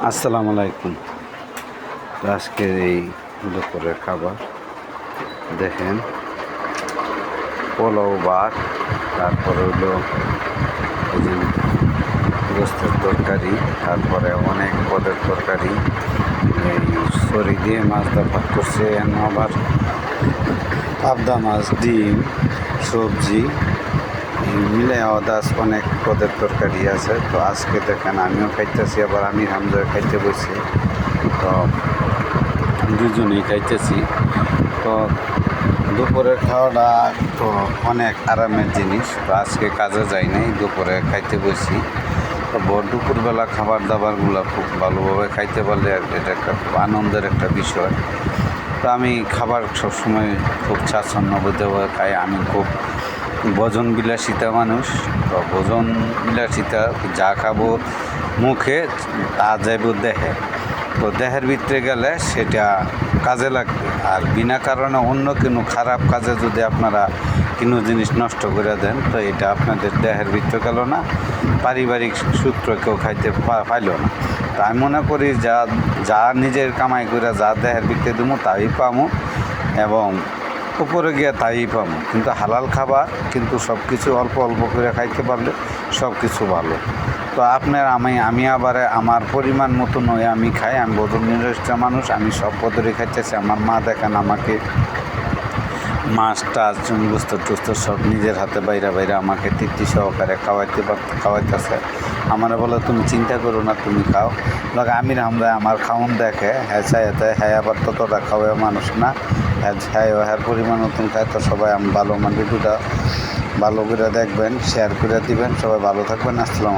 আসসালামু আলাইকুম। তো আজকের এই দুপুরের খাবার দেখেন, পোলাও ভাত, তারপরে হলো এই যে গোস্তের তরকারি, তারপরে অনেক পদের তরকারি, এই সরি দিয়ে মাছ ভাত করছে, আবার পাবদা মাছ, ডিম, সবজি মিলে আদার্স অনেক পদের তরকারি আছে। তো আজকে দেখেন আমিও খাইতেছি, আবার আমি হামজা খাইতে বসছি। তো দুজনেই খাইতেছি। তো দুপুরের খাওয়াটা তো অনেক আরামের জিনিস। তো আজকে কাজে যাই নাই, দুপুরে খাইতে বসি। তো দুপুরবেলা খাবার দাবারগুলো খুব ভালোভাবে খাইতে পারলে এটা একটা খুব আনন্দের একটা বিষয়। তো আমি খাবার সবসময় খুব স্বাচ্ছন্দ্যবোধে খাই। আমি খুব ভোজন বিলাসিতা মানুষ। তো ভোজন বিলাসিতা যা খাবো মুখে তা যাইব দেহে। তো দেহের ভিতরে গেলে সেটা কাজে লাগবে। আর বিনা কারণে অন্য কোনো খারাপ কাজে যদি আপনারা কোনো জিনিস নষ্ট করে দেন, তো এটা আপনাদের দেহের ভিতরে গেল না, পারিবারিক সূত্র কেউ খাইতে পাইল না। তো আমি মনে করি যা নিজের কামাই করে যা দেহের ভিতরে দেবো তাই পামো, এবং উপরে গিয়ে তাই পাবো। কিন্তু হালাল খাবার কিন্তু সব কিছু অল্প অল্প করে খাইতে পারলে সব কিছু ভালো। তো আমি আবার আমার পরিমাণ মতো নয় আমি খাই। আমি ভোজন নিরস্ত মানুষ, আমি সব পদেরই খাইতেছি। আমার মা দেখেন আমাকে মাছ টাছ গোস্ত টোস্ত সব নিজের হাতে বাইরে বাইরে আমাকে তৃপ্তি সহকারে খাওয়াইতেছে। আমার বলে তুমি চিন্তা করো না, তুমি খাও। আমি আমরা আমার খাওন দেখে হ্যাঁ চাইতে হ্যাঁ, আবার ততটা খাওয়া মানুষ না, হ্যাঁ হ্যাঁ পরিমাণ মতন খায়। তো সবাই আমি ভালো ভিডিওটা ভালো করে দেখবেন, শেয়ার করে দিবেন। সবাই ভালো থাকবেন। আসসালামু আলাইকুম।